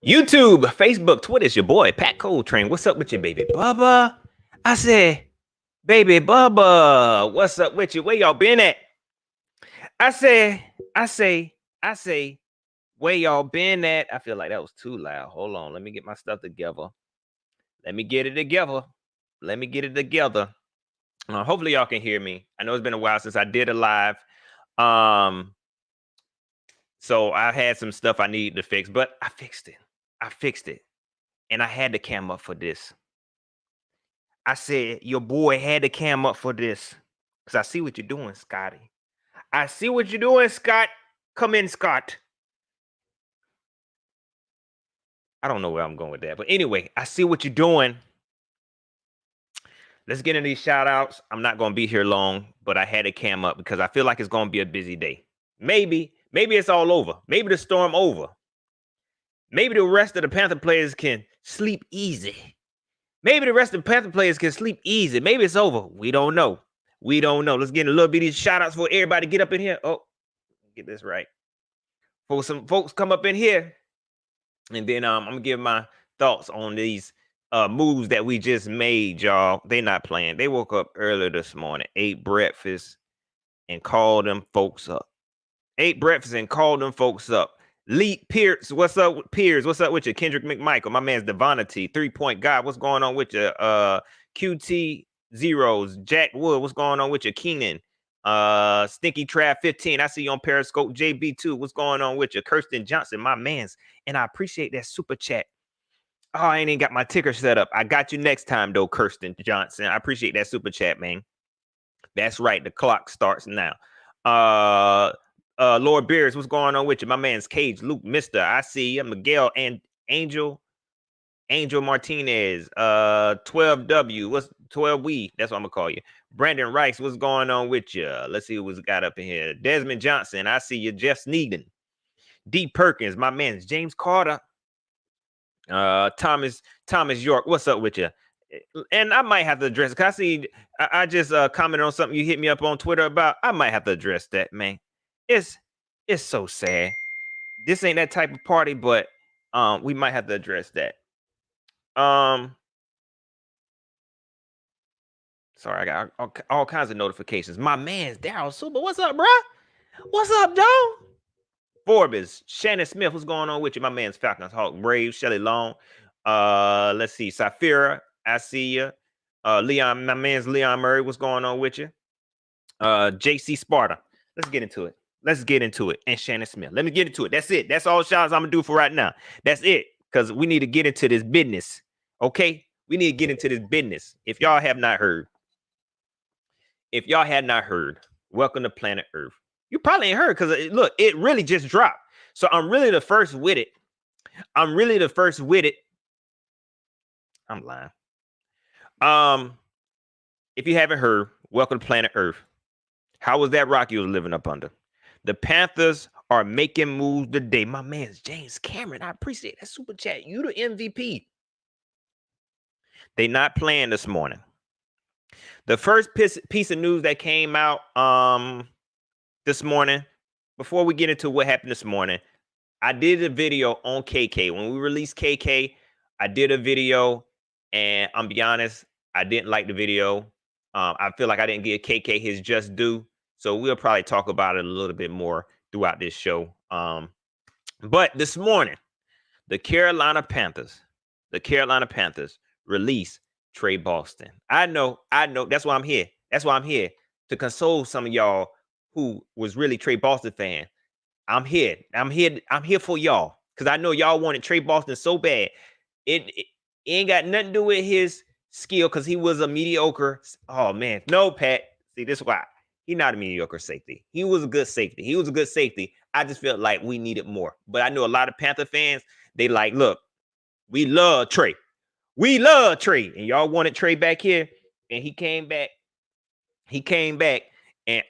YouTube, Facebook, Twitter, it's your boy, Pat Coltrane. What's up with you, baby Bubba? I said, baby Bubba, what's up with you? Where y'all been at? I say, I say, I say, where y'all been at? I feel like that was too loud. Hold on, let me get my stuff together. Let me get it together. Let me get it together. Hopefully y'all can hear me. I know it's been a while since I did a live. So I had some stuff I needed to fix, but I fixed it. I fixed it. And I had the cam up for this. I said, your boy had the cam up for this. Because I see what you're doing, Scotty. I see what you're doing, Scott. Come in, Scott. I don't know where I'm going with that. But anyway, I see what you're doing. Let's get into these shout outs. I'm not going to be here long, but I had a cam up because I feel like it's going to be a busy day. Maybe it's all over. Maybe the storm over. Maybe the rest of the Panther players can sleep easy. Maybe the rest of the Panther players can sleep easy. Maybe it's over. We don't know. We don't know. Let's get a little bit of these shout outs for everybody get up in here. Oh, get this right. For some folks come up in here. And then I'm gonna give my thoughts on these moves that we just made, y'all. They not playing. They woke up early this morning, ate breakfast, and called them folks up. Ate breakfast and called them folks up. Lee Pierce, what's up with Pierce? What's up with you? Kendrick McMichael, my man's Devonity, 3-point guy. What's going on with you? QT Zeros, Jack Wood, what's going on with you? Keenan, Stinky Trap 15. I see you on Periscope. JB2, what's going on with you? Kirsten Johnson, my man's, and I appreciate that super chat. Oh, I ain't even got my ticker set up. I got you next time though, Kirsten Johnson. I appreciate that super chat, man. That's right. The clock starts now. Lord Beers, what's going on with you? My man's Cage, Luke, Mister. I see you. Miguel and Angel Martinez, 12W. What's 12W? That's what I'm gonna call you. Brandon Rice, what's going on with you? Let's see what's got up in here. Desmond Johnson, I see you. Jeff Sneeden, D Perkins, my man's James Carter. Thomas York, what's up with you? And I might have to address it. Cause I see I just commented on something you hit me up on Twitter about. I might have to address that, man. It's so sad. This ain't that type of party, but we might have to address that. Sorry, I got all kinds of notifications. My man's Daryl Super. What's up, bro? What's up, dog? Forbes, Shannon Smith, what's going on with you? My man's Falcons, Hawk, Brave, Shelly Long. Let's see, Safira, I see you. Leon, my man's Leon Murray, what's going on with you? JC Sparta. Let's get into it. Let's get into it. And Shannon Smith. Let me get into it. That's it. That's all shots I'm gonna do for right now. That's it. Because we need to get into this business. Okay? We need to get into this business. If y'all have not heard, welcome to Planet Earth. You probably ain't heard because look, it really just dropped. So I'm really the first with it. I'm lying. If you haven't heard, welcome to Planet Earth. How was that rock you was living up under? The Panthers are making moves today. My man's James Cameron. I appreciate that super chat. You the MVP. They not playing this morning. The first piece of news that came out this morning, before we get into what happened this morning, I did a video on KK. When we released KK, I did a video, and I'm be honest, I didn't like the video. I feel like I didn't give KK his just due. So we'll probably talk about it a little bit more throughout this show. But this morning, the Carolina Panthers released Trey Boston. I know. That's why I'm here. To console some of y'all who was really Trey Boston fan. I'm here for y'all because I know y'all wanted Trey Boston so bad. It ain't got nothing to do with his skill because he was a mediocre. Oh man, no, Pat. See, this is why he's not a mediocre safety. He was a good safety. I just felt like we needed more. But I know a lot of Panther fans. They like, look, we love Trey. And y'all wanted Trey back here, and he came back. And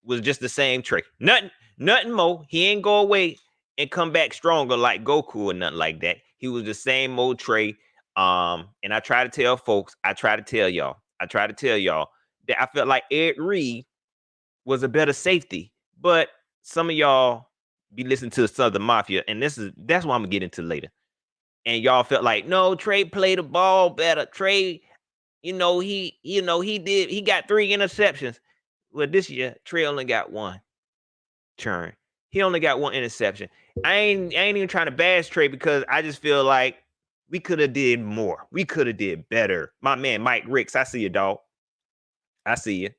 was just the same Trey. Nothing more. He ain't go away and come back stronger like Goku or nothing like that. He was the same old Trey. And I try to tell folks, I try to tell y'all that I felt like Ed Reed was a better safety, but some of y'all be listening to Southern Mafia, and that's what I'm gonna get into later. And y'all felt like, no, Trey played the ball better. Trey, he got 3 interceptions. Well, this year, Trey only got 1 turn. He only got 1 interception. I ain't even trying to bash Trey because I just feel like we could have did more. We could have did better. My man, Mike Ricks, I see you, dog. I see you.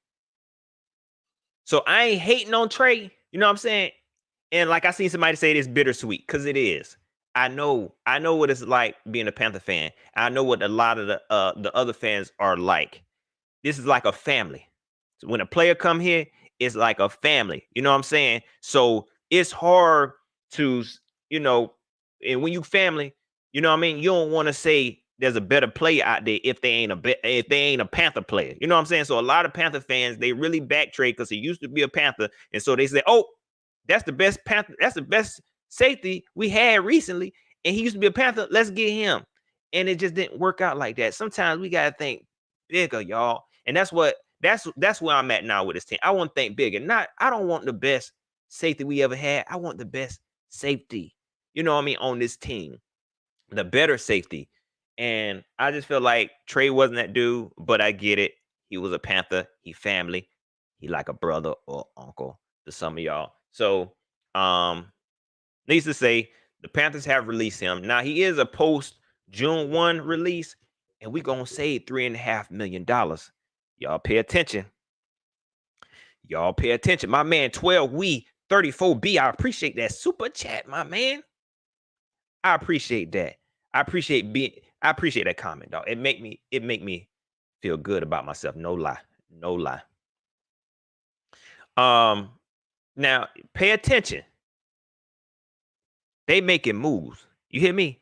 So I ain't hating on Trey. You know what I'm saying? And like I seen somebody say it's bittersweet, because it is. I know what it's like being a Panther fan. I know what a lot of the other fans are like. This is like a family. So when a player come here, it's like a family. You know what I'm saying? So it's hard to, you know, and when you family, you know what I mean? You don't want to say there's a better player out there if they ain't a Panther player. You know what I'm saying? So a lot of Panther fans, they really back Trey because he used to be a Panther. And so they say, oh, that's the best Panther, that's the best safety we had recently. And he used to be a Panther. Let's get him. And it just didn't work out like that. Sometimes we gotta think bigger, y'all. And that's where I'm at now with this team. I want to think bigger. I don't want the best safety we ever had. I want the best safety, you know what I mean, on this team. The better safety. And I just feel like Trey wasn't that dude, but I get it. He was a Panther. He family. He like a brother or uncle to some of y'all. So, needs to say, the Panthers have released him. Now he is a post June 1 release, and we're gonna save $3.5 million. Y'all pay attention. Y'all pay attention. My man, 12 we 34B. I appreciate that super chat, my man. I appreciate that. I appreciate that comment, dog. It make me feel good about myself. No lie. No lie. Now pay attention. They making moves. You hear me?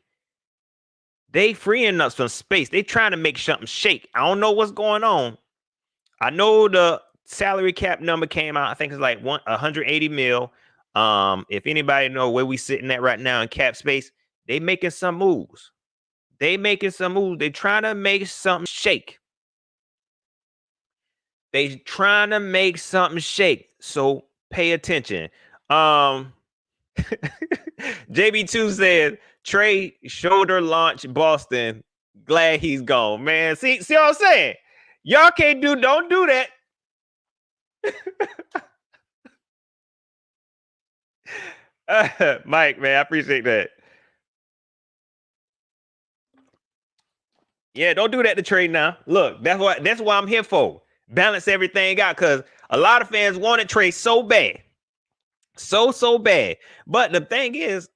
They freeing up some space. They trying to make something shake. I don't know what's going on. I know the salary cap number came out. I think it's like 180 mil. If anybody know where we sitting at right now in cap space, they making some moves. They trying to make something shake. They trying to make something shake. So pay attention. JB2 said Trey shoulder launch Boston. Glad he's gone, man. See what I'm saying? Y'all don't do that. Mike, man, I appreciate that. Yeah, don't do that to Trey now. Look, that's why I'm here for. Balance everything out, because a lot of fans wanted Trey so bad. So bad. But the thing is,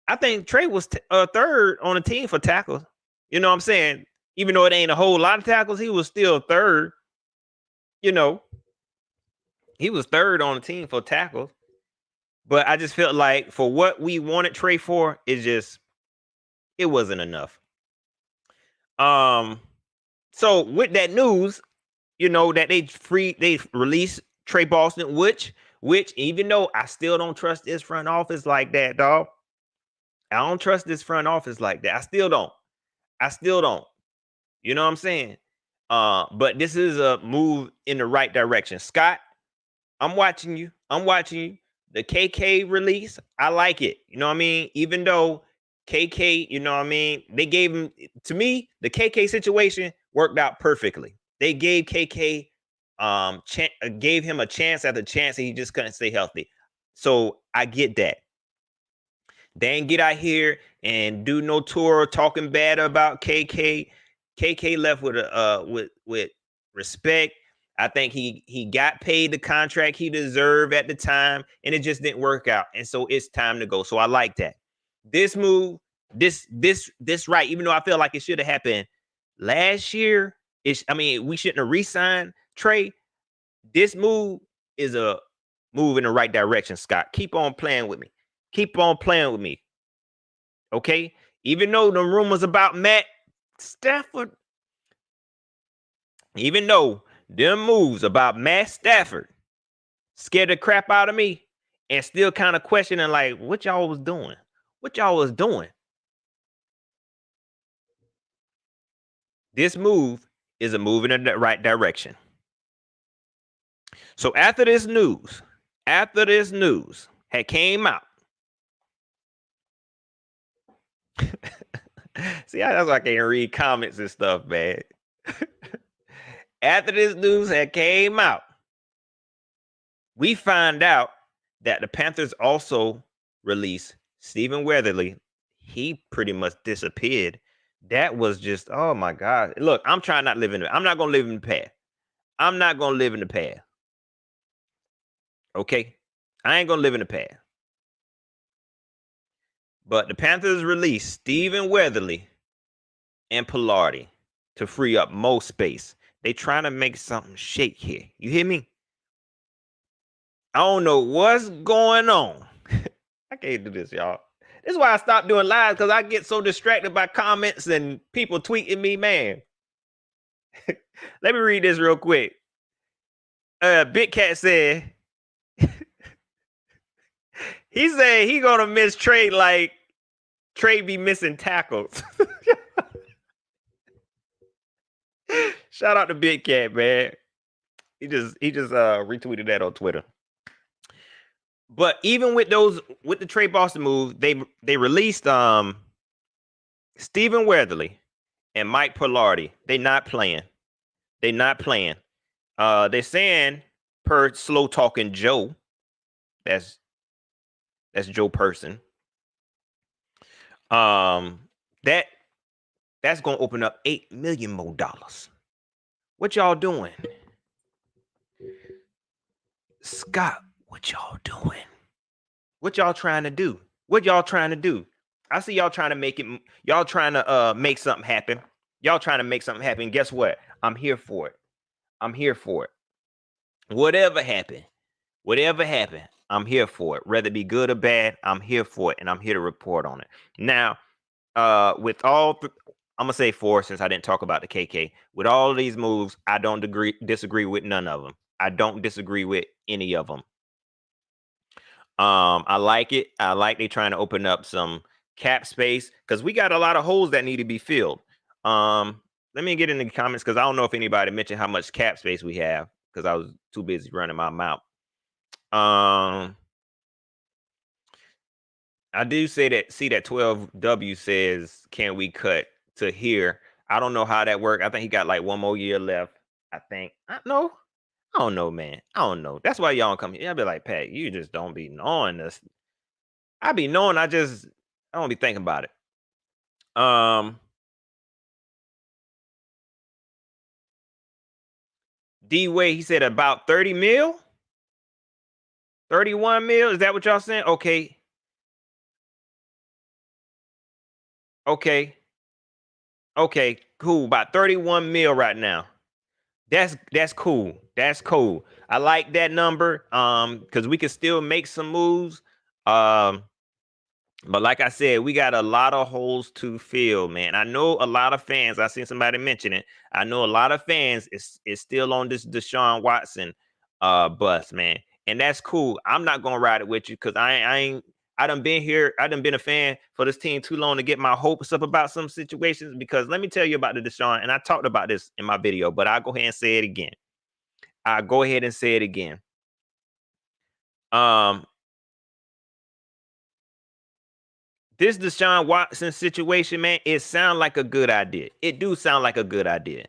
I think Trey was third on the team for tackles. You know what I'm saying? Even though it ain't a whole lot of tackles, he was still third. You know, he was third on the team for tackles. But I just felt like for what we wanted Trey for, it wasn't enough. So with that news, you know, that they released Trey Boston, which even though I still don't trust this front office like that, dog. I don't trust this front office like that. I still don't. You know what I'm saying? But this is a move in the right direction. Scott, I'm watching you. The KK release, I like it. You know what I mean? Even though KK, you know what I mean? They gave him, to me, the KK situation worked out perfectly. They gave KK gave him a chance after chance, and he just couldn't stay healthy. So I get that. They ain't get out here and do no tour talking bad about KK. KK left with respect. I think he got paid the contract he deserved at the time, and it just didn't work out. And so it's time to go. So I like that. This move, this right, even though I feel like it should have happened last year. We shouldn't have re-signed Trey. This move is a move in the right direction, Scott. Keep on playing with me. Okay? Even though the rumors about Matt Stafford, even though them moves about Matt Stafford scared the crap out of me, and still kind of questioning like what y'all was doing. This move is a move in the right direction. So after this news had came out, See, that's why I can't read comments and stuff, man. After this news had came out, we find out that the Panthers also released Stephen Weatherly. He pretty much disappeared. That was just, oh my God. Look, I'm trying not to live in it. I'm not gonna live in the past. I'm not gonna live in the past. Okay. I ain't gonna live in the past. But the Panthers released Stephen Weatherly and Pilardi to free up more space. They trying to make something shake here. You hear me? I don't know what's going on. I can't do this, y'all. This is why I stopped doing lives, because I get so distracted by comments and people tweeting me, man. Let me read this real quick. Big Cat said, he said he gonna miss Trey like Trey be missing tackles. Shout out to Big Cat, man. He just retweeted that on Twitter. But even with the Trey Boston move, they released Stephen Weatherly and Mike Pilardi. They not playing. They not playing. They're saying, per slow talking Joe, that's Joe Person. That's gonna open up $8 million more. What y'all doing? Scott, what y'all doing? What y'all trying to do? What y'all trying to do? I see y'all trying to make it. Y'all trying to make something happen. Y'all trying to make something happen. Guess what? I'm here for it. I'm here for it. Whatever happened, I'm here for it. Whether it be good or bad, I'm here for it, and I'm here to report on it. Now, with all, I'm gonna say 4 since I didn't talk about the KK. With all of these moves, I don't disagree with none of them. I don't disagree with any of them. I like it. I like they trying to open up some cap space, because we got a lot of holes that need to be filled. Let me get in the comments, because I don't know if anybody mentioned how much cap space we have, because I was too busy running my mouth. I do see that 12W says, can we cut to here? I don't know how that worked. I think he got like 1 more year left. I think. I don't know, man. I don't know. That's why y'all come here. I'll be like, Pat, you just don't be knowing this. I be knowing, I don't be thinking about it. D-Way, he said about 30 mil? 31 mil? Is that what y'all saying? Okay. Okay, cool. About 31 mil right now. That's cool. That's cool. I like that number. Because we can still make some moves. But like I said, we got a lot of holes to fill, man. I know a lot of fans. I seen somebody mention it. I know a lot of fans is still on this Deshaun Watson bus, man. And that's cool. I'm not gonna ride it with you, because I done been here. I done been a fan for this team too long to get my hopes up about some situations. Because let me tell you about the Deshaun, and I talked about this in my video, but I'll go ahead and say it again. This Deshaun Watson situation, man, it sounds like a good idea. It do sound like a good idea.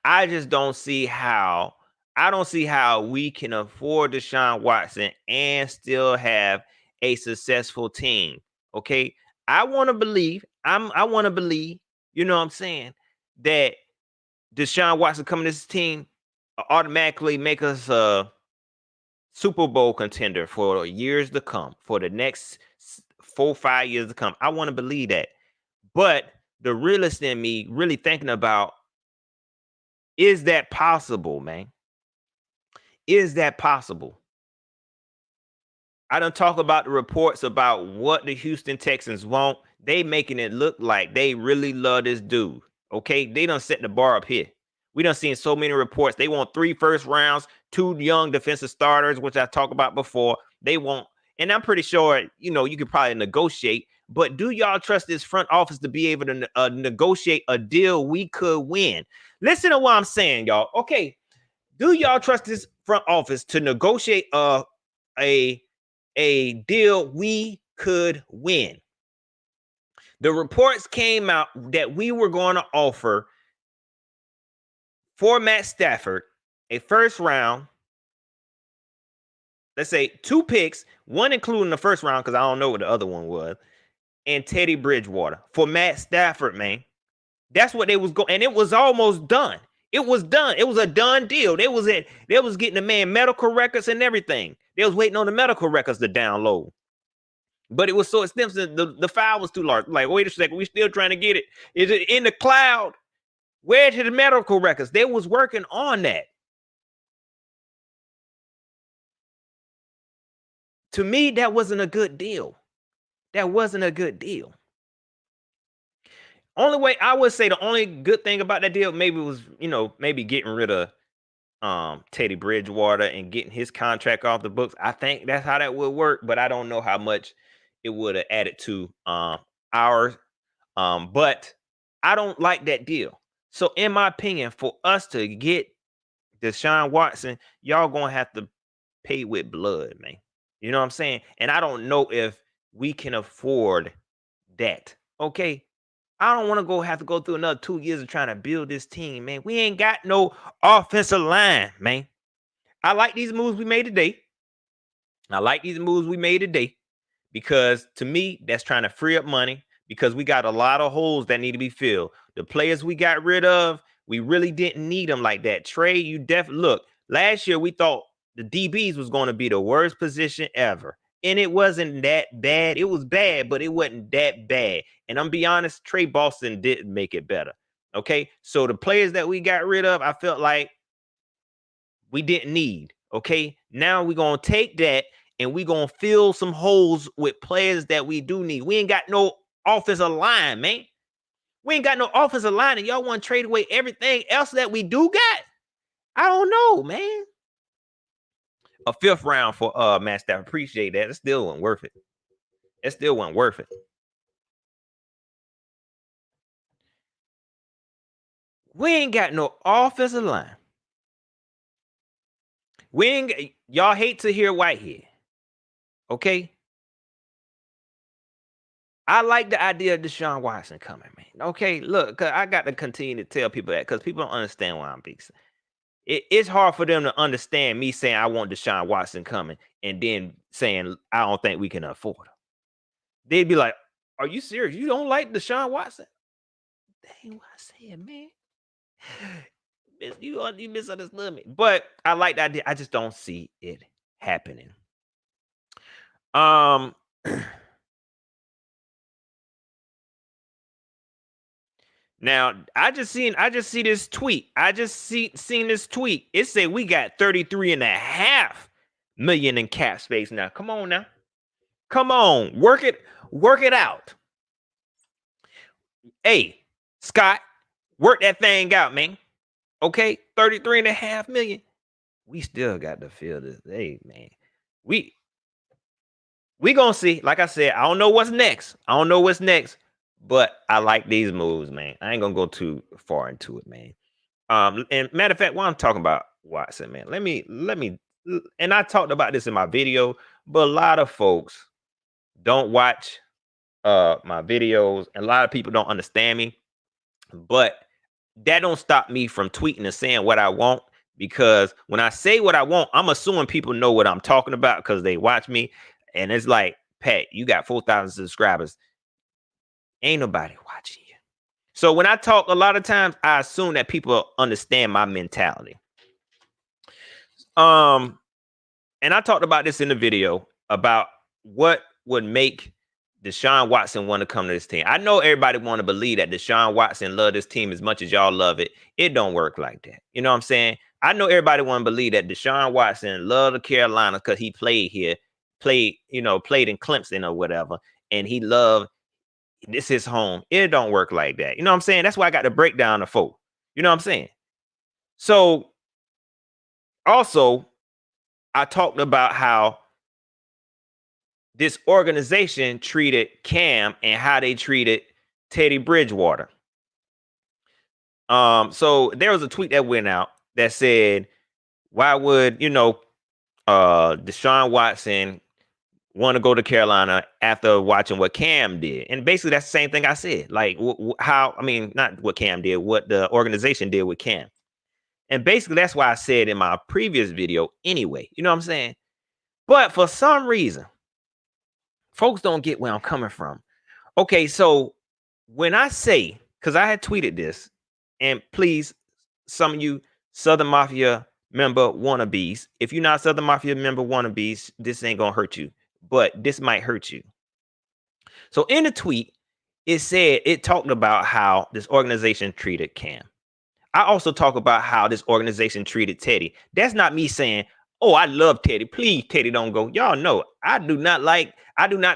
I just don't see how. I don't see how we can afford Deshaun Watson and still have a successful team. Okay, I want to believe. I want to believe. You know what I'm saying? That Deshaun Watson coming to this team automatically make us a Super Bowl contender for years to come, for the next 4-5 years to come. I want to believe that. But the realist in me really thinking about, is that possible, man? Is that possible? I don't talk about the reports about what the Houston Texans want. They making it look like they really love this dude. Okay, they done set the bar up here. We done seen so many reports. They want 3 first rounds, 2 young defensive starters, which I talked about before. They want, and I'm pretty sure, you could probably negotiate. But do y'all trust this front office to be able to negotiate a deal we could win? Listen to what I'm saying, y'all. Okay, do y'all trust this front office to negotiate a deal we could win? The reports came out that we were going to offer for Matt Stafford a first round, let's say 2 picks, one including the first round because I don't know what the other one was, and Teddy Bridgewater for Matt Stafford, man. That's what they was going, and it was almost done. It was done. It was a done deal. They was getting the man medical records and everything. They was waiting on the medical records to download. But it was so expensive, the file was too large. Like, wait a second, we still trying to get it. Is it in the cloud? Where to the medical records? They was working on that. To me, that wasn't a good deal. That wasn't a good deal. Only way I would say the only good thing about that deal maybe was, maybe getting rid of Teddy Bridgewater and getting his contract off the books. I think that's how that would work, but I don't know how much it would have added to ours. But I don't like that deal. So in my opinion, for us to get Deshaun Watson, y'all gonna have to pay with blood, man. You know what I'm saying? And I don't know if we can afford that. Okay. I don't want to have to go through another 2 years of trying to build this team, man. We ain't got no offensive line, man. I like these moves we made today. Because to me, that's trying to free up money because we got a lot of holes that need to be filled. The players we got rid of, we really didn't need them like that. Trey, you definitely look. Last year we thought the DBs was going to be the worst position ever. And it wasn't that bad. It was bad, but it wasn't that bad. And I'm be honest, Trey Boston didn't make it better. Okay. So the players that we got rid of, I felt like we didn't need. Okay. Now we're going to take that and we're going to fill some holes with players that we do need. We ain't got no offensive line, man. We ain't got no offensive line, and y'all want to trade away everything else that we do got? I don't know, man. A 5th round for Matt Stafford. Appreciate that. It still wasn't worth it. We ain't got no offensive line. Y'all hate to hear Whitehead. Okay. I like the idea of Deshaun Watson coming, man. Okay, look, cause I got to continue to tell people that because people don't understand why I'm being. It's hard for them to understand me saying I want Deshaun Watson coming and then saying I don't think we can afford him. They'd be like, "Are you serious? You don't like Deshaun Watson?" That ain't what I said, man. You misunderstood me. But I like that idea. I just don't see it happening. Now I just see this tweet. Seen this tweet. It said we got 33.5 million in cap space now. Come on now. Come on. Work it out. Hey, Scott, work that thing out, man. Okay, 33.5 million. We still got to feel this. Hey, man. We gonna see. Like I said, I don't know what's next. But I like these moves, man. I ain't gonna go too far into it, man. And matter of fact, while I'm talking about Watson, man, let me, and I talked about this in my video, but a lot of folks don't watch my videos, and a lot of people don't understand me. But that don't stop me from tweeting and saying what I want, because when I say what I want, I'm assuming people know what I'm talking about because they watch me. And it's like, Pat, you got 4,000 subscribers. Ain't nobody watching you. So when I talk, a lot of times I assume that people understand my mentality. And I talked about this in the video about what would make Deshaun Watson want to come to this team. I know everybody want to believe that Deshaun Watson love this team as much as y'all love it. It don't work like that. You know what I'm saying? I know everybody want to believe that Deshaun Watson loved the Carolina because he played here, played in Clemson or whatever, and he loved this his home. It don't work like that. You know what I'm saying? That's why I got to break down the folk. You know what I'm saying? So also, I talked about how this organization treated Cam and how they treated Teddy Bridgewater. So there was a tweet that went out that said, why would Deshaun Watson want to go to Carolina after watching what Cam did. And basically that's the same thing I said. Like not what Cam did, what the organization did with Cam. And basically that's why I said in my previous video anyway. You know what I'm saying? But for some reason, folks don't get where I'm coming from. Okay, so when I say, because I had tweeted this, and please, some of you Southern Mafia member wannabes, if you're not Southern Mafia member wannabes, this ain't gonna hurt you, but this might hurt you. So in the tweet, it talked about how this organization treated Cam. I also talk about how this organization treated Teddy. That's not me saying, oh, I love Teddy. Please, Teddy, don't go. Y'all know I do not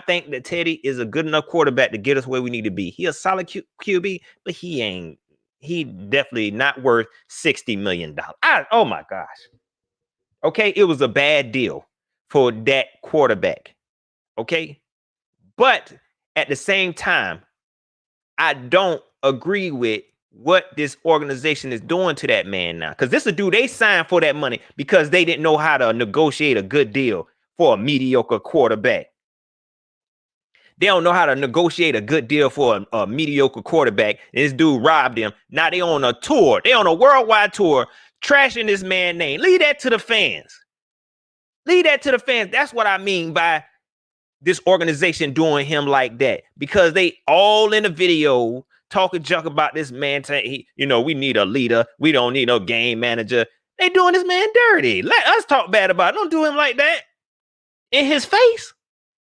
think that Teddy is a good enough quarterback to get us where we need to be. He a solid QB, but he definitely not worth $60 million. Oh my gosh. Okay, it was a bad deal for that quarterback. Okay, but at the same time, I don't agree with what this organization is doing to that man now. Because this is a dude they signed for that money because they didn't know how to negotiate a good deal for a mediocre quarterback. They don't know how to negotiate a good deal for a mediocre quarterback. And this dude robbed him. Now they on a tour. They on a worldwide tour, trashing this man's name. Leave that to the fans. Leave that to the fans. That's what I mean by this organization doing him like that. Because they all in the video talking junk about this man. We need a leader. We don't need no game manager. They doing this man dirty. Let us talk bad about it. Don't do him like that. In his face.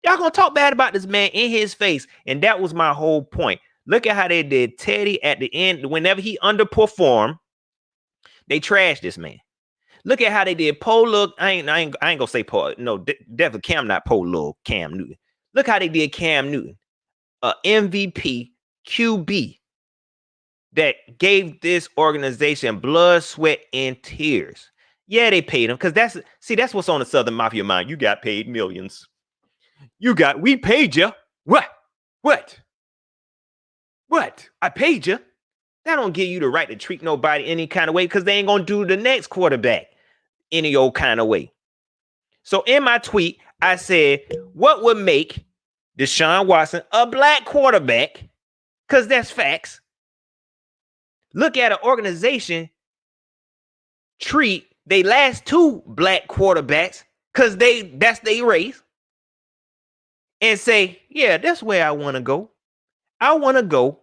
Y'all gonna talk bad about this man in his face. And that was my whole point. Look at how they did Teddy at the end. Whenever he underperformed, they trashed this man. Look at how they did Polo. I ain't gonna say Paul. No, definitely Cam, not Polo. Cam Newton. Look how they did Cam Newton, MVP QB that gave this organization blood, sweat, and tears. Yeah, they paid him because that's what's on the Southern Mafia mind. You got paid millions. We paid you. What? I paid you. That don't give you the right to treat nobody any kind of way because they ain't gonna do the next quarterback any old kind of way. So in my tweet, I said, what would make Deshaun Watson a black quarterback? Because that's facts. Look at an organization treat they last two black quarterbacks because that's their race. And say, yeah, that's where I want to go. I want to go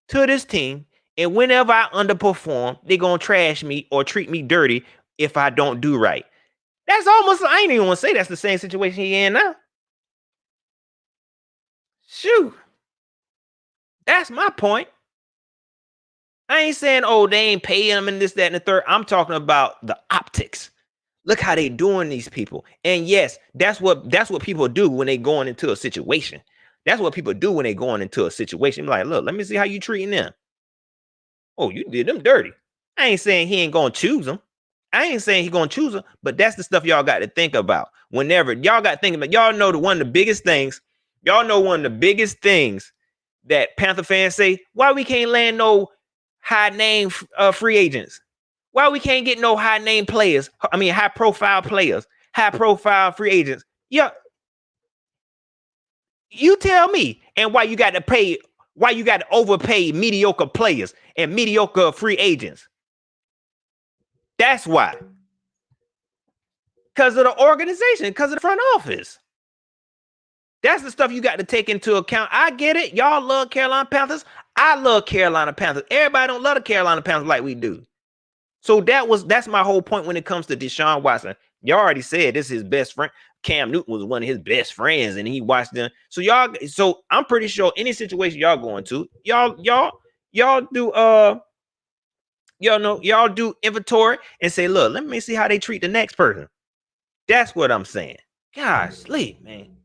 to this team, and whenever I underperform, they're going to trash me or treat me dirty if I don't do right. That's almost, I ain't even want to say that's the same situation he in now. Shoot. That's my point. I ain't saying, oh, they ain't paying him and this, that, and the third. I'm talking about the optics. Look how they doing these people. And yes, that's what people do when they going into a situation. That's what people do when they going into a situation. Like, look, let me see how you treating them. Oh, you did them dirty. I ain't saying he ain't gonna choose them. I ain't saying he gonna choose them, but that's the stuff y'all got to think about. Whenever y'all got to think about, y'all know one of the biggest things that Panther fans say, why we can't land no high name free agents? Why we can't get no high name players? I mean, high profile players, high profile free agents. Yeah, you tell me. And why you got to overpay mediocre players and mediocre free agents? That's why. Because of the organization, because of the front office. That's the stuff you got to take into account. I get it. Y'all love Carolina Panthers. I love Carolina Panthers. Everybody don't love the Carolina Panthers like we do. So that's my whole point when it comes to Deshaun Watson. You already said this is his best friend. Cam Newton was one of his best friends, and he watched them. So I'm pretty sure any situation y'all going to, y'all do inventory and say, look, let me see how they treat the next person. That's what I'm saying. Gosh, sleep, man.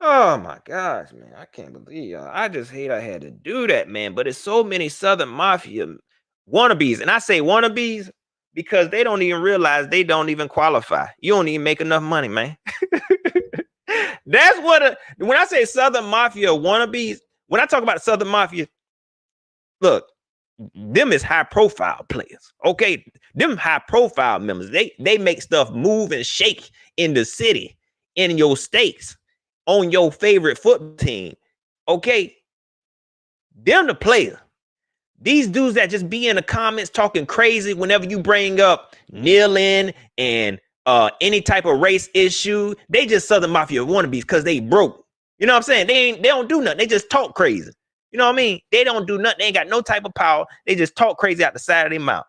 Oh my gosh, man. I can't believe y'all. I just hate I had to do that, man. But it's so many Southern Mafia wannabes. And I say wannabes because they don't even realize they don't even qualify. You don't even make enough money, man. That's what when I say Southern Mafia wannabes, when I talk about Southern Mafia, look, them is high profile players. Okay, them high profile members. They make stuff move and shake in the city, in your states. on your favorite football team. Okay, them the player. These dudes that just be in the comments talking crazy whenever you bring up kneeling and any type of race issue, they just Southern Mafia wannabes because they broke. You know what I'm saying? They don't do nothing. They just talk crazy. You know what I mean? They don't do nothing. They ain't got no type of power. They just talk crazy out the side of their mouth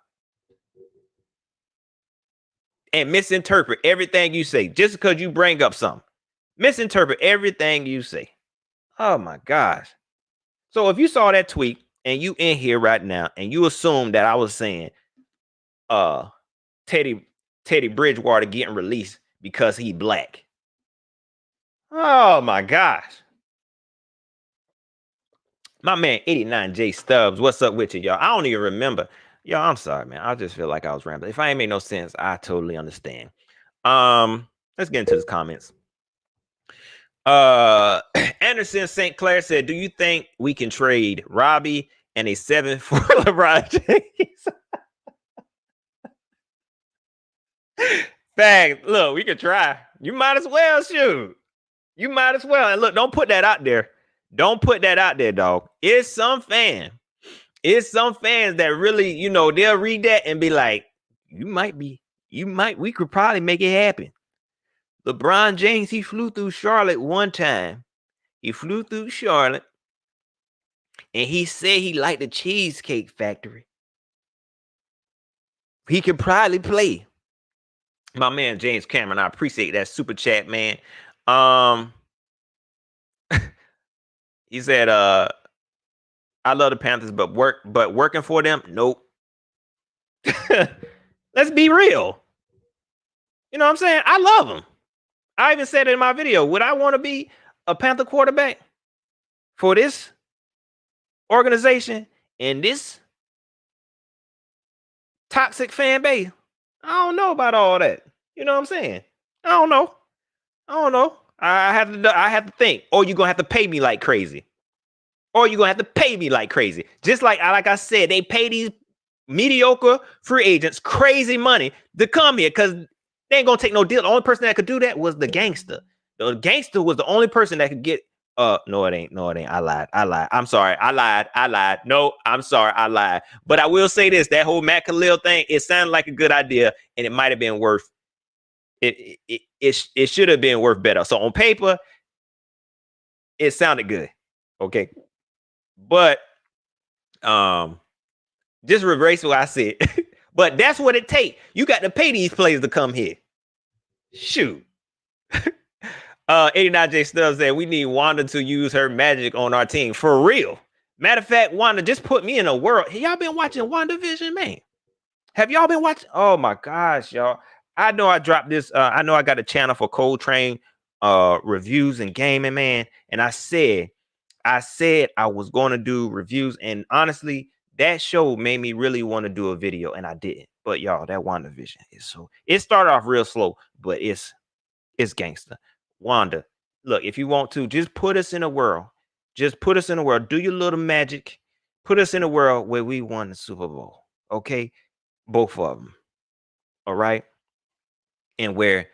and misinterpret everything you say just because you bring up something. Misinterpret everything you say. Oh my gosh. So if you saw that tweet and you in here right now and you assume that I was saying Teddy Bridgewater getting released because he black. Oh my gosh. My man 89J Stubbs, what's up with you, y'all? I don't even remember. Y'all, I'm sorry, man. I just feel like I was rambling. If I ain't made no sense, I totally understand. Let's get into the comments. Anderson St. Clair said, do you think we can trade Robbie and a 7 for LeBron James? Fact, look, we could try. You might as well, shoot. You might as well. And look, don't put that out there. Don't put that out there, dog. It's some fans that really, you know, they'll read that and be like, we could probably make it happen. LeBron James, he flew through Charlotte one time. He flew through Charlotte and he said he liked the Cheesecake Factory. He could probably play. My man James Cameron, I appreciate that super chat, man. He said, I love the Panthers, but working for them, nope. Let's be real. You know what I'm saying? I love them. I even said it in my video. Would I want to be a Panther quarterback for this organization and this toxic fan base? I don't know about all that. You know what I'm saying? I don't know. I have to think. Or you're gonna have to pay me like crazy. Just like I said, they pay these mediocre free agents crazy money to come here because they ain't gonna take no deal. The only person that could do that was the gangster. The gangster was the only person that could get no, it ain't. I lied. I'm sorry. I lied. No, I'm sorry. I lied. But I will say this: that whole Matt Khalil thing, it sounded like a good idea, and it might have been worth it should have been worth better. So on paper, it sounded good. Okay. But just reverse what I said. But that's what it takes. You got to pay these players to come here. Shoot. 89J Stubbs said we need Wanda to use her magic on our team. For real. Matter of fact, Wanda, just put me in a world. Hey, y'all been watching WandaVision, man? Have y'all been watching? Oh my gosh, y'all. I know I dropped this. I know I got a channel for Coltrane reviews and gaming, man. And I said I was going to do reviews. And honestly, that show made me really want to do a video, and I didn't. But y'all, that WandaVision is so. It started off real slow, but it's gangster. Wanda, look, if you want to, just put us in a world. Just put us in a world. Do your little magic. Put us in a world where we won the Super Bowl. Okay, both of them. All right, and where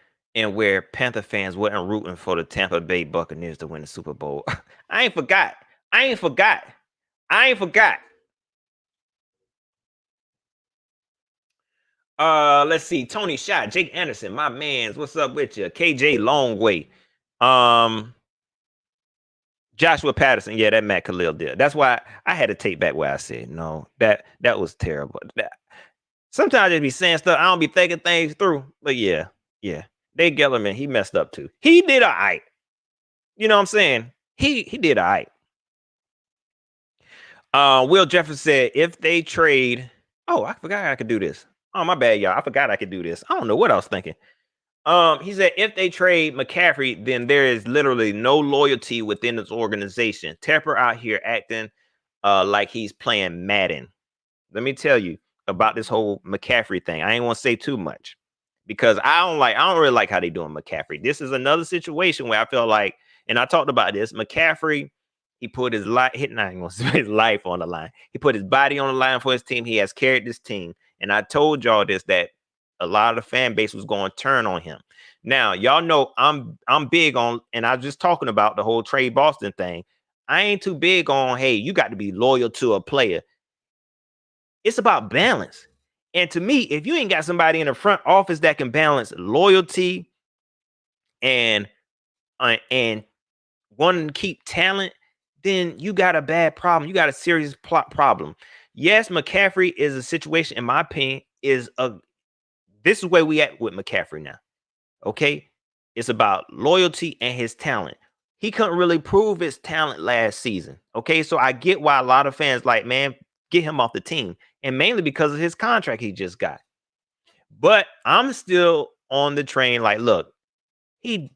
Panther fans weren't rooting for the Tampa Bay Buccaneers to win the Super Bowl. I ain't forgot. Let's see. Tony Shot, Jake Anderson, my mans. What's up with you? KJ Longway. Joshua Patterson. Yeah, that Matt Khalil did. That's why I had to take back what I said. No, that was terrible. Sometimes I just be saying stuff. I don't be thinking things through. But yeah. Dave Gellerman, he messed up too. He did all right. You know what I'm saying? He did all right. Will Jefferson said if they trade. Oh, I forgot I could do this. Oh, my bad, y'all. I forgot I could do this. I don't know what I was thinking. He said if they trade McCaffrey, then there is literally no loyalty within this organization. Tepper out here acting like he's playing Madden. Let me tell you about this whole McCaffrey thing. I ain't want to say too much because I don't really like how they doing McCaffrey. This is another situation where I feel like, and I talked about this, McCaffrey, he put his life, his life on the line. He put his body on the line for his team. He has carried this team. And I told y'all this, that a lot of the fan base was going to turn on him. Now, y'all know I'm big on, and I was just talking about the whole Trey Boston thing. I ain't too big on, hey, you got to be loyal to a player. It's about balance. And to me, if you ain't got somebody in the front office that can balance loyalty and wanting to keep talent, then you got a bad problem. You got a serious plot problem. Yes, McCaffrey is a situation, in my opinion, this is where we at with McCaffrey now. Okay. It's about loyalty and his talent. He couldn't really prove his talent last season. Okay. So I get why a lot of fans like, man, get him off the team. And mainly because of his contract he just got. But I'm still on the train. Like, look, the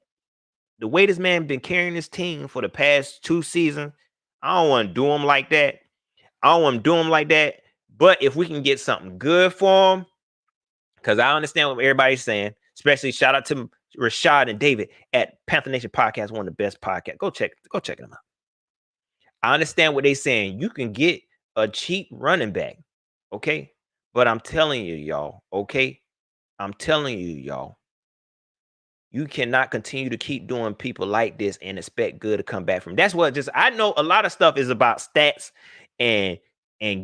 way this man been carrying his team for the past 2 seasons, I don't want to do him like that. But if we can get something good for him, because I understand what everybody's saying, especially shout out to Rashad and David at Panther Nation Podcast, one of the best podcasts. Go check them out. I understand what they're saying. You can get a cheap running back, okay? But I'm telling you, y'all, okay? You cannot continue to keep doing people like this and expect good to come back from. That's what I know a lot of stuff is about stats and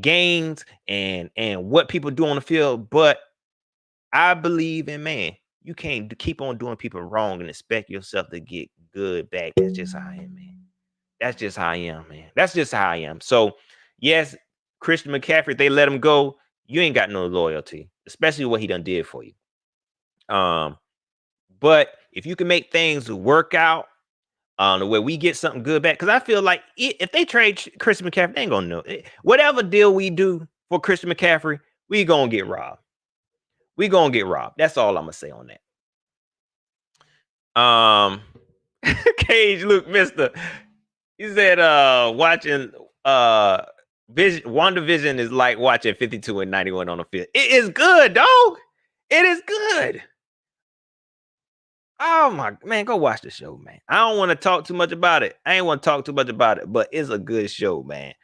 gains and what people do on the field, but I believe in, man, you can't keep on doing people wrong and expect yourself to get good back. That's just how I am, man. That's just how I am, man. That's just how I am. So, yes, Christian McCaffrey, they let him go. You ain't got no loyalty, especially what he done did for you. But if you can make things work out the way we get something good back, because I feel like if they trade Christian McCaffrey, they ain't gonna know. Whatever deal we do for Christian McCaffrey, we gonna get robbed. That's all I'm gonna say on that. Cage Luke, Mister, he said, watching WandaVision is like watching 52 and 91 on the field. It is good, dog. It is good. Oh my man, go watch the show, man. I don't want to talk too much about it. I ain't want to talk too much about it, but it's a good show, man.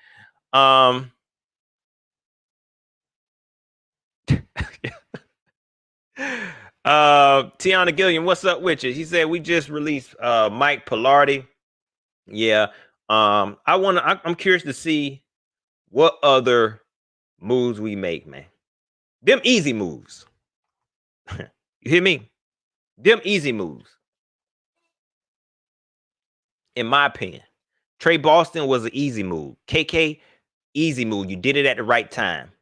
Tiana Gilliam, what's up with you? He said we just released Mike Pilardi. Yeah. I'm curious to see what other moves we make, man. Them easy moves. You hear me? Them easy moves. In my opinion. Trey Boston was an easy move. KK, easy move. You did it at the right time.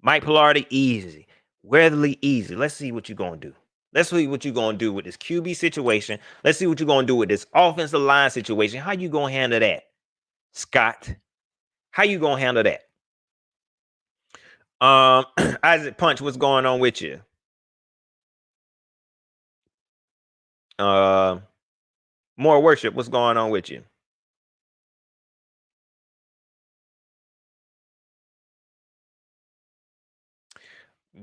Mike Pilardi, easy. Weatherly, easy. Let's see what you're going to do. Let's see what you're going to do with this QB situation. Let's see what you're going to do with this offensive line situation. How you going to handle that, Scott? How you going to handle that? Isaac Punch, what's going on with you? More Worship, what's going on with you?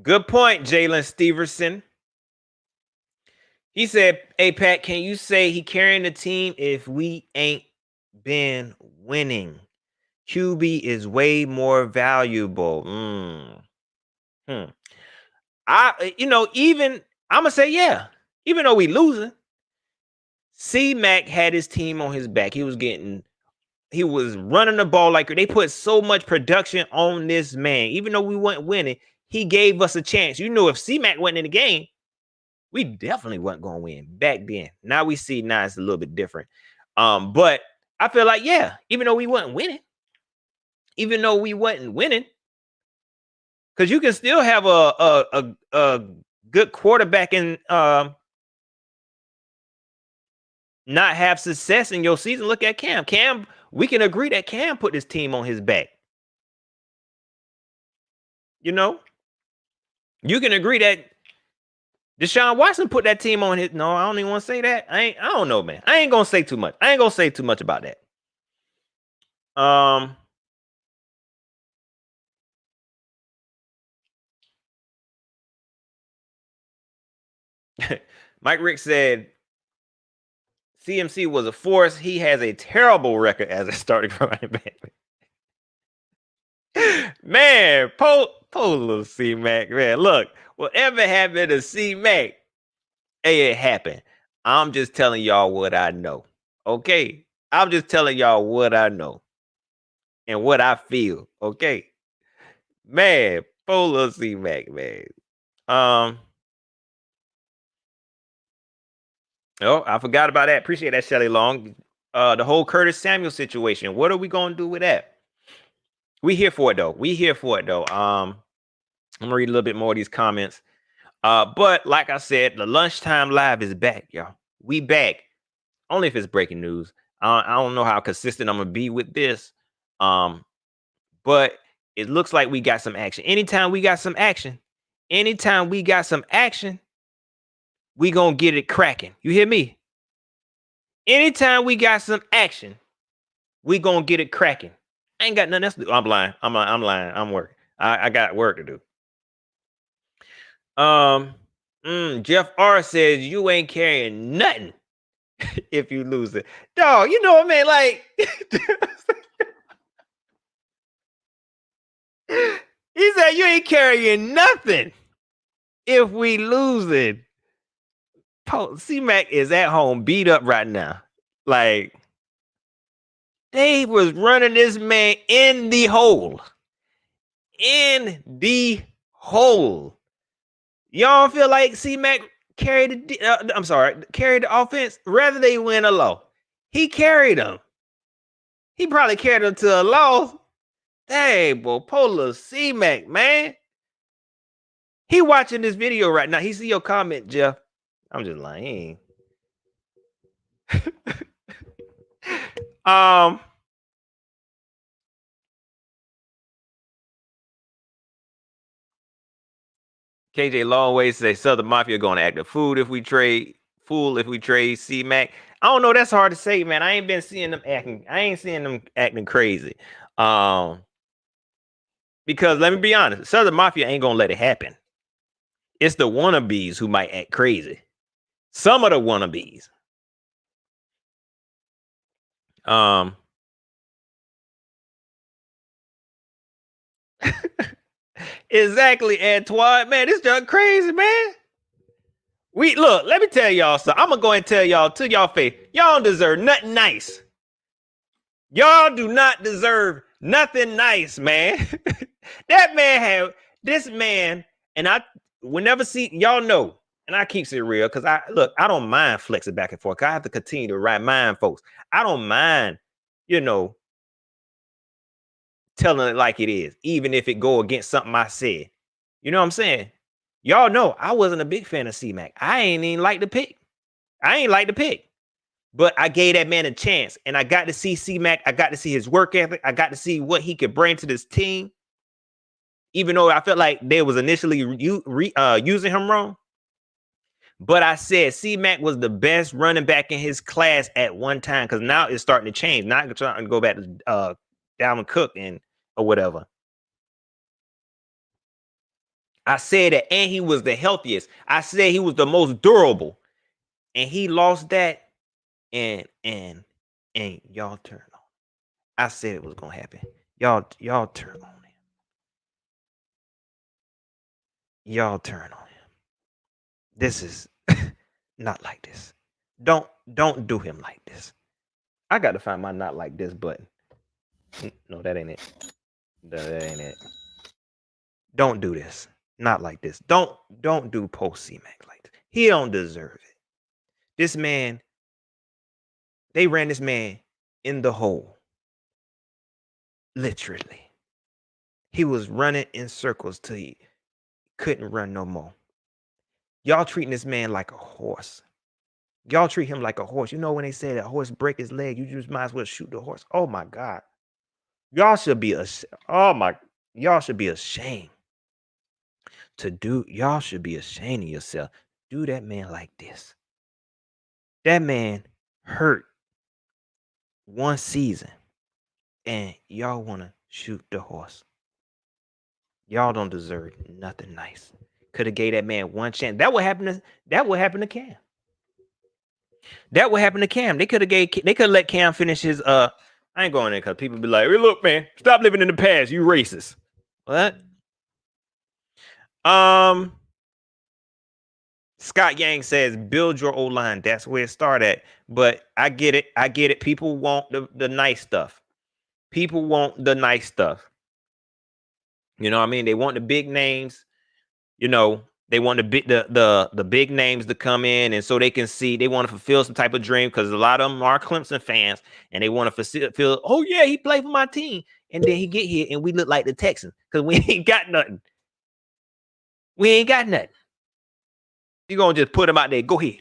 Good point, Jalen Steverson. He said, hey, Pat, can you say he carrying the team if we ain't been winning? QB is way more valuable. Even I'm gonna say, yeah, even though we losing, C-Mac had his team on his back. He was running the ball like they put so much production on this man. Even though we weren't winning, he gave us a chance. If C-Mac wasn't in the game, we definitely weren't going to win back then. Now we see it's a little bit different. But I feel like, yeah, even though we weren't winning, because you can still have a good quarterback and not have success in your season. Look at Cam. Cam, we can agree that Cam put this team on his back. You can agree that Deshaun Watson put that team on his. No, I don't even want to say that. I don't know, man. I ain't gonna say too much. About that. Mike Rick said CMC was a force. He has a terrible record as a starting running back. Man, Poe little C Mac, man. Look, whatever happened to C Mac, hey, it happened. I'm just telling y'all what I know. Okay. I'm just telling y'all what I know and what I feel. Okay. Man, Poe little C Mac, man. Um, oh, I forgot about that. Appreciate that, Shelly Long. The whole Curtis Samuel situation. What are we gonna do with that? We here for it though. We here for it though. I'm gonna read a little bit more of these comments. But like I said, the lunchtime live is back, y'all. We back. Only if it's breaking news. I don't know how consistent I'm gonna be with this. But it looks like we got some action. Anytime we got some action, we gonna get it cracking. You hear me? Anytime we got some action, we gonna get it cracking. I ain't got nothing else to do. I'm lying. I'm lying. I'm working. I got work to do. Jeff R says you ain't carrying nothing if you lose it. Dog, you know what I mean? Like he said you ain't carrying nothing if we lose it. C-Mac is at home beat up right now. Like they was running this man in the hole. In the hole. Y'all feel like C-Mac carried carried the offense rather they win a loss. He carried them. He probably carried them to a loss. Dang, boy, Polar C-Mac, man. He watching this video right now. He see your comment, Jeff. I'm just lying. KJ Longway says Southern Mafia going to act a fool if we trade C-Mac. I don't know. That's hard to say, man. I ain't been seeing them acting. I ain't seeing them acting crazy. Because let me be honest, Southern Mafia ain't gonna let it happen. It's the wannabes who might act crazy. Some of the wannabes. Exactly, Antoine. Man, this junk crazy, man. Let me tell y'all something. I'm gonna go and tell y'all to y'all face. Y'all don't deserve nothing nice. Y'all do not deserve nothing nice, man. That man had this man, and I will never see y'all know, and I keeps it real because I don't mind flexing back and forth. I have to continue to remind folks. I don't mind, telling it like it is, even if it go against something I said. You know what I'm saying? Y'all know I wasn't a big fan of C-Mac. I ain't even like the pick. But I gave that man a chance, and I got to see C-Mac. I got to see his work ethic. I got to see what he could bring to this team. Even though I felt like they was initially using him wrong. But I said C-Mac was the best running back in his class at one time, because now it's starting to change. Not trying to go back to Dalvin Cook or whatever. I said that, and he was the healthiest. I said he was the most durable, and he lost that, and y'all turn on. I said it was gonna happen. Y'all turn on him. Y'all turn on him. This is not like this. Don't do him like this. I got to find my not like this button. No, that ain't it. That ain't it. Don't do this. Not like this. Don't do post C-Mac like this. He don't deserve it. This man, they ran this man in the hole. Literally. He was running in circles till he couldn't run no more. Y'all treating this man like a horse. Y'all treat him like a horse. You know when they say that horse break his leg, you just might as well shoot the horse. Oh my God. Y'all should be y'all should be ashamed y'all should be ashamed of yourself. Do that man like this. That man hurt one season, and y'all want to shoot the horse. Y'all don't deserve nothing nice. Could have gave that man one chance. That would happen to Cam. They could have let Cam finish his I ain't going there because people be like, hey, look, man, stop living in the past. You racist. What? Scott Yang says, build your O-line. That's where it started. But I get it. I get it. People want the nice stuff. People want the nice stuff. You know what I mean? They want the big names. You know, they want the big names to come in, and so they can see, they want to fulfill some type of dream, because a lot of them are Clemson fans, and they want to feel, oh yeah, he played for my team, and then he get here and we look like the Texans because we ain't got nothing. We ain't got nothing. You're gonna just put them out there. Go ahead.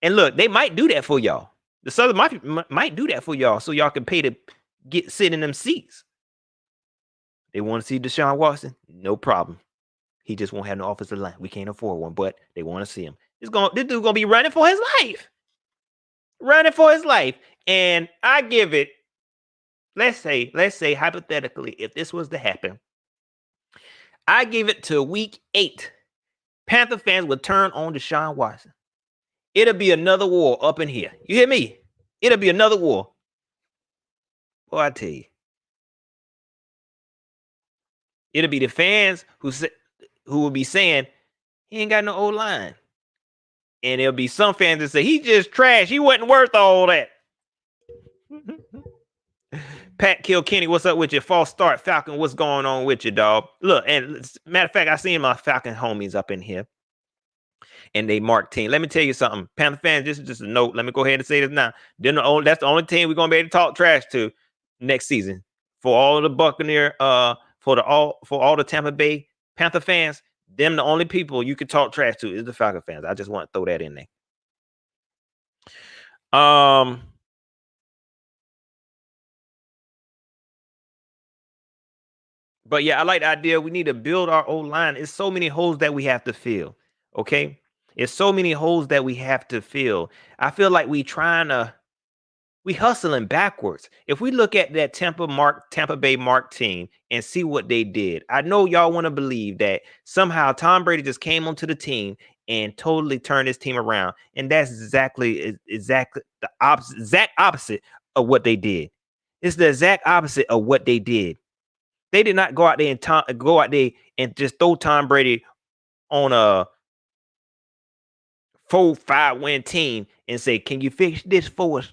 And look, they might do that for y'all. The Southern might do that for y'all, so y'all can pay to sit in them seats. They want to see Deshaun Watson, no problem. He just won't have no offensive line. We can't afford one, but they want to see him. This dude's gonna be running for his life. Running for his life. And I give it, let's say hypothetically, if this was to happen, I give it to week 8. Panther fans would turn on Deshaun Watson. It'll be another war up in here. You hear me? It'll be another war. Boy, I tell you. It'll be the fans who will be saying, he ain't got no O-line. And there'll be some fans that say, he just trash. He wasn't worth all that. Pat Kilkenny, what's up with your false start? Falcon, what's going on with you, dog? Look, and matter of fact, I seen my Falcon homies up in here. And they marked team. Let me tell you something. Panther fans, this is just a note. Let me go ahead and say this now. That's the only team we're going to be able to talk trash to next season. For all of the Buccaneer, for all the Tampa Bay Panther fans, them the only people you can talk trash to is the Falcon fans. I just want to throw that in there. But yeah, I like the idea. We need to build our O-line. It's so many holes that we have to fill. Okay, it's so many holes that we have to fill. I feel like we hustling backwards. If we look at that Tampa Bay Mark team and see what they did, I know y'all want to believe that somehow Tom Brady just came onto the team and totally turned his team around, and that's exactly the exact opposite of what they did. It's the exact opposite of what they did. They did not go out there and just throw Tom Brady on a 4-5 win team and say, "Can you fix this for us?"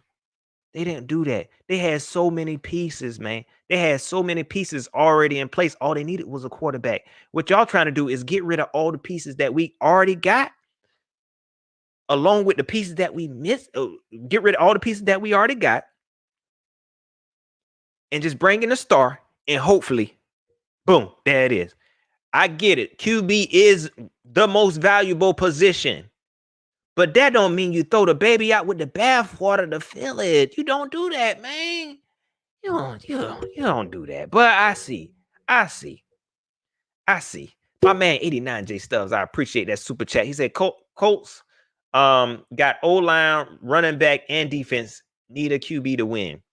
They didn't do that. They had so many pieces, man. They had so many pieces already in place. All they needed was a quarterback. What y'all trying to do is get rid of all the pieces that we already got, along with the pieces that we missed. Get rid of all the pieces that we already got, and just bring in a star, and hopefully, boom, there it is. I get it. QB is the most valuable position. But that don't mean you throw the baby out with the bathwater to fill it. You don't do that, man. You don't do that. But I see. My man 89J Stubbs, I appreciate that super chat. He said Colts got O-line, running back, and defense need a QB to win.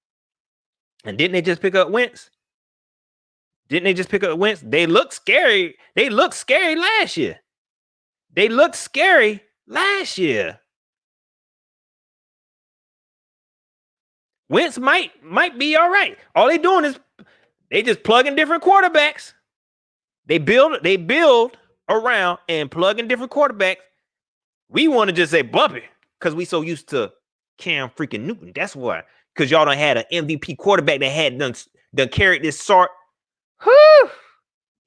And didn't they just pick up Wentz? They look scary. Last year. Wentz might be all right. All they doing is they just plugging different quarterbacks. They build around and plug in different quarterbacks. We want to just say bump it because we so used to Cam freaking Newton. That's why. Because y'all done had an MVP quarterback that had done carried this sort.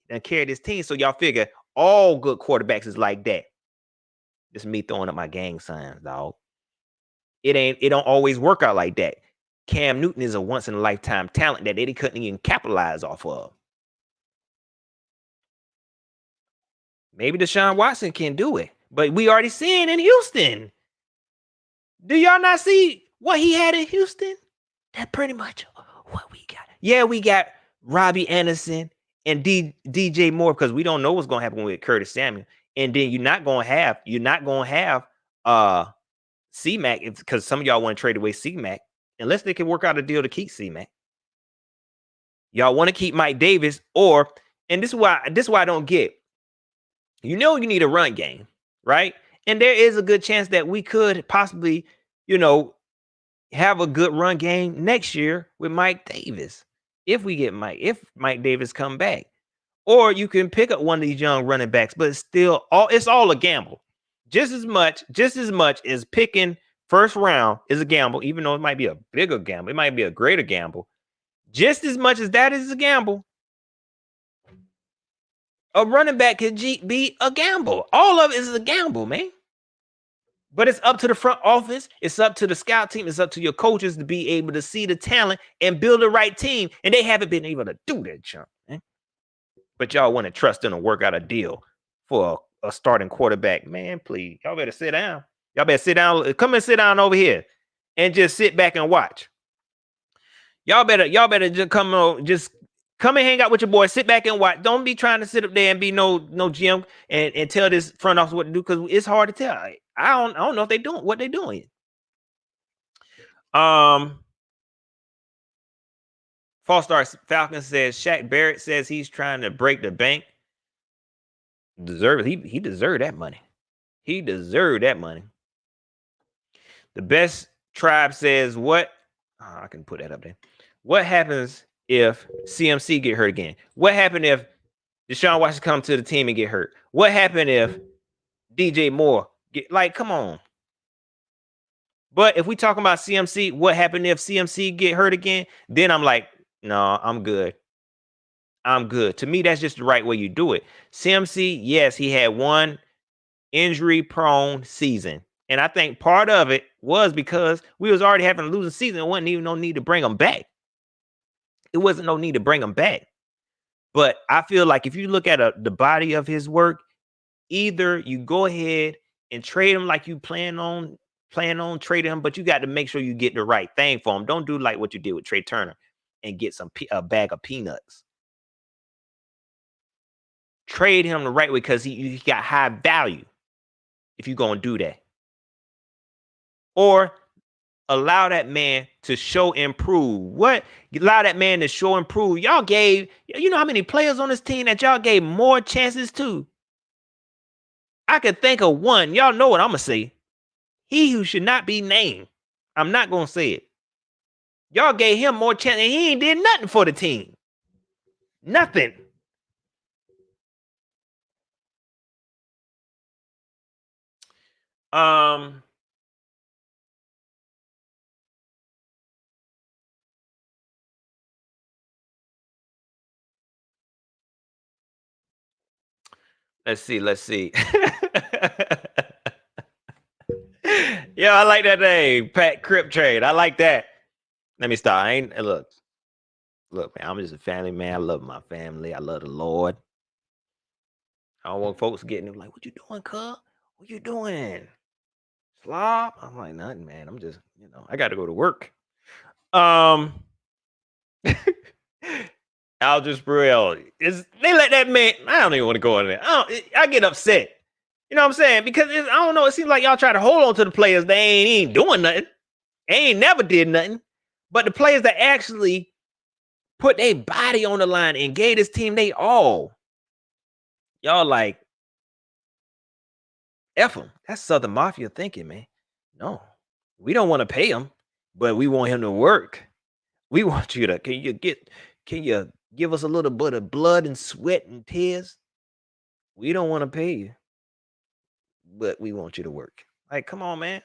Done carried this team. So y'all figure all good quarterbacks is like that. Just me throwing up my gang signs, dog. It don't always work out like that. Cam Newton is a once in a lifetime talent that they couldn't even capitalize off of. Maybe Deshaun Watson can do it, but we already seen in Houston. Do y'all not see what he had in Houston? That's pretty much what we got. Yeah, we got Robbie Anderson and DJ Moore because we don't know what's gonna happen with Curtis Samuel. And then you're not gonna have C-Mac because some of y'all want to trade away C-Mac unless they can work out a deal to keep C-Mac. Y'all want to keep Mike Davis, and this is why I don't get. You know you need a run game, right? And there is a good chance that we could possibly, have a good run game next year with Mike Davis. If Mike Davis come back. Or you can pick up one of these young running backs, but it's all a gamble. Just as much as picking first round is a gamble, even though it might be a bigger gamble, it might be a greater gamble. Just as much as that is a gamble, a running back could be a gamble. All of it is a gamble, man. But it's up to the front office. It's up to the scout team. It's up to your coaches to be able to see the talent and build the right team. And they haven't been able to do that, Chunk. But y'all want to trust them to work out a deal for a starting quarterback. Man, please. Y'all better sit down. Y'all better sit down. Come and sit down over here and just sit back and watch. Y'all better just come and hang out with your boys. Sit back and watch. Don't be trying to sit up there and be no GM and tell this front office what to do, because it's hard to tell. I don't know if they're doing what they're doing. False Start Falcon says Shaq Barrett says he's trying to break the bank. He deserved that money. He deserved that money. The Best Tribe says what? Oh, I can put that up there. What happens if CMC get hurt again? What happened if Deshaun Watson come to the team and get hurt? What happened if DJ Moore come on? But if we talking about CMC, what happened if CMC get hurt again? Then I'm like, no, I'm good. I'm good. To me, that's just the right way you do it. CMC, yes, he had one injury-prone season. And I think part of it was because we was already having a losing season. It wasn't even no need to bring him back. It wasn't no need to bring him back. But I feel like if you look at the body of his work, either you go ahead and trade him like you plan on trading him, but you got to make sure you get the right thing for him. Don't do like what you did with Trey Turner and get a bag of peanuts. Trade him the right way, because he got high value if you're going to do that. Or allow that man to show improve. Allow that man to show improve. Y'all gave, you know how many players on this team that y'all gave more chances to? I could think of one. Y'all know what I'm going to say. He who should not be named. I'm not going to say it. Y'all gave him more chance, and he ain't did nothing for the team. Nothing. Let's see. Yeah, I like that name, Pat Crip Trade. I like that. Let me stop. Look, man, I'm just a family man. I love my family. I love the Lord. I don't want folks getting them like, what you doing, cuz? What you doing? Slob? I'm like, nothing, man. I'm just, I got to go to work. Aldridge Burrell they let that man. I don't even want to go in there. I get upset. You know what I'm saying? Because I don't know. It seems like y'all try to hold on to the players. They ain't doing nothing. They ain't never did nothing. But the players that actually put their body on the line and gave this team they all. Y'all like, F him. That's Southern Mafia thinking, man. No, we don't want to pay him, but we want him to work. We want you to. Can you give us a little bit of blood and sweat and tears? We don't want to pay you, but we want you to work. Like, come on, man.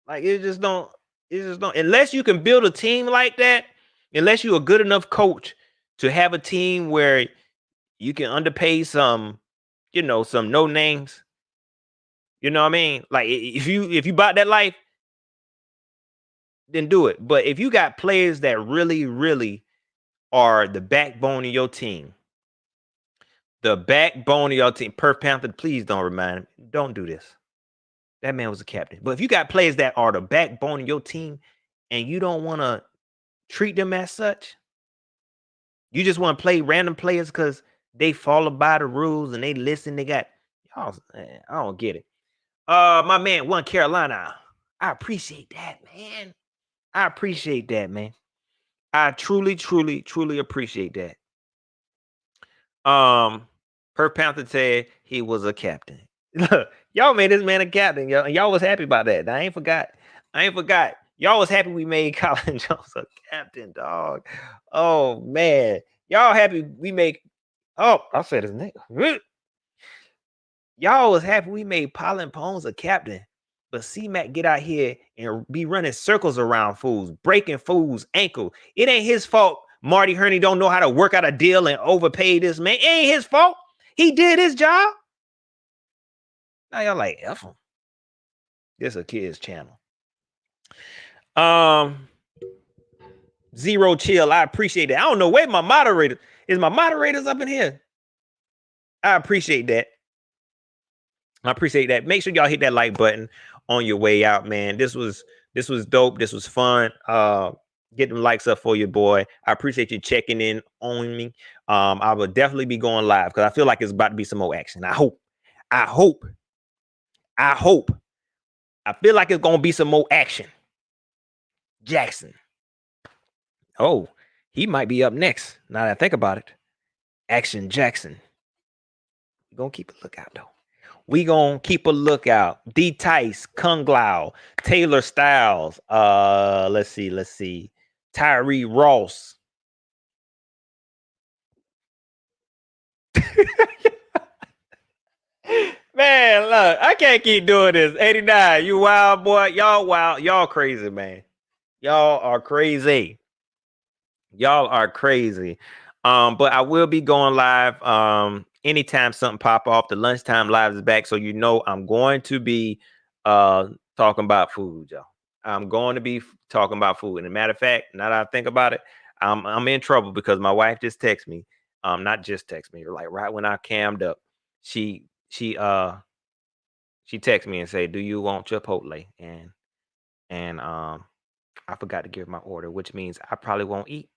Like, it just don't. Unless you can build a team like that, unless you're a good enough coach to have a team where you can underpay some no names. You know what I mean? Like, if you bought that life, then do it. But if you got players that really, really are the backbone of your team, Perth Panther, please don't remind him. Don't do this. That man was a captain. But if you got players that are the backbone of your team and you don't want to treat them as such, you just want to play random players because they follow by the rules and they listen. They got y'all. I don't get it. My man, One Carolina. I appreciate that, man. I appreciate that, man. I truly, truly, truly appreciate that. Perth Panther said he was a captain. Y'all made this man a captain. Y'all was happy about that. I ain't forgot. Y'all was happy we made Colin Jones a captain, dog. Oh man, y'all happy we made. Oh, I said his name. Y'all was happy we made Pollen Pones a captain, but C-Mac get out here and be running circles around fools, breaking fools' ankle. It ain't his fault. Marty Herney don't know how to work out a deal and overpay this man. It ain't his fault. He did his job. Now y'all like F him. This a kid's channel. Zero chill. I appreciate that. I don't know where my moderator is. My moderators up in here. I appreciate that. I appreciate that. Make sure y'all hit that like button on your way out, man. This was dope. This was fun. Get them likes up for your boy. I appreciate you checking in on me. I will definitely be going live because I feel like it's about to be some more action. I hope. I feel like it's gonna be some more action. Jackson. Oh, he might be up next. Now that I think about it. Action Jackson. We're gonna keep a lookout though. We gonna keep a lookout. D Tice, Kung Lao, Taylor Styles. Let's see. Tyree Ross. Man, look, I can't keep doing this. 89, you wild boy. Y'all wild. Y'all crazy, man. Y'all are crazy. Y'all are crazy. But I will be going live anytime something pop off. The lunchtime live is back, so you know I'm going to be talking about food, y'all. I'm going to be talking about food. And as a matter of fact, now that I think about it, I'm in trouble because my wife just texted me. Not just text me, like right when I cammed up, she texted me and said, "Do you want Chipotle?" And I forgot to give my order, which means I probably won't eat.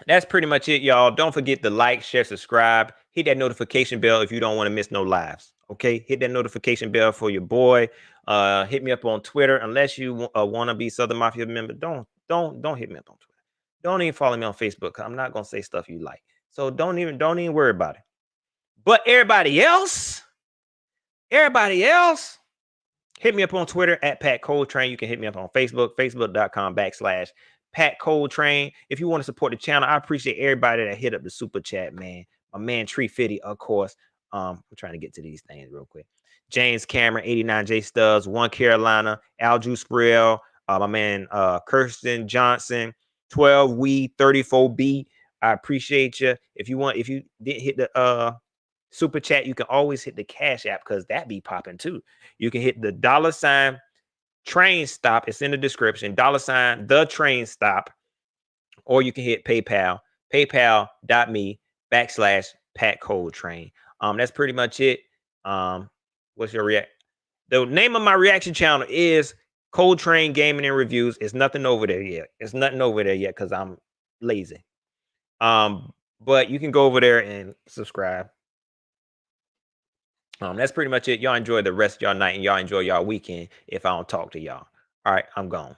That's pretty much it, y'all. Don't forget to like, share, subscribe, hit that notification bell if you don't want to miss no lives. Okay, hit that notification bell for your boy. Hit me up on Twitter unless you want to be Southern Mafia member. Don't hit me up on Twitter. Don't even follow me on Facebook. I'm not gonna say stuff you like. So don't even worry about it. But everybody else, hit me up on Twitter at Pat Coltrane. You can hit me up on Facebook, facebook.com/Pat Coltrane. If you want to support the channel, I appreciate everybody that hit up the super chat, man. My man Tree Fitty, of course. I'm trying to get to these things real quick. James Cameron, 89 J Stubbs, 1 Carolina, Alju Sprell, my man Kirsten Johnson, 12 We 34B. I appreciate you. If you didn't hit the super chat, you can always hit the Cash App because that be popping too. You can hit the $trainstop. It's in the description. $thetrainstop. Or you can hit PayPal. PayPal.me/Pat Coltrane. That's pretty much it. What's your react? The name of my reaction channel is Coltrane Gaming and Reviews. It's nothing over there yet. Because I'm lazy. But you can go over there and subscribe. That's pretty much it. Y'all enjoy the rest of y'all night and y'all enjoy y'all weekend if I don't talk to y'all. All right, I'm gone.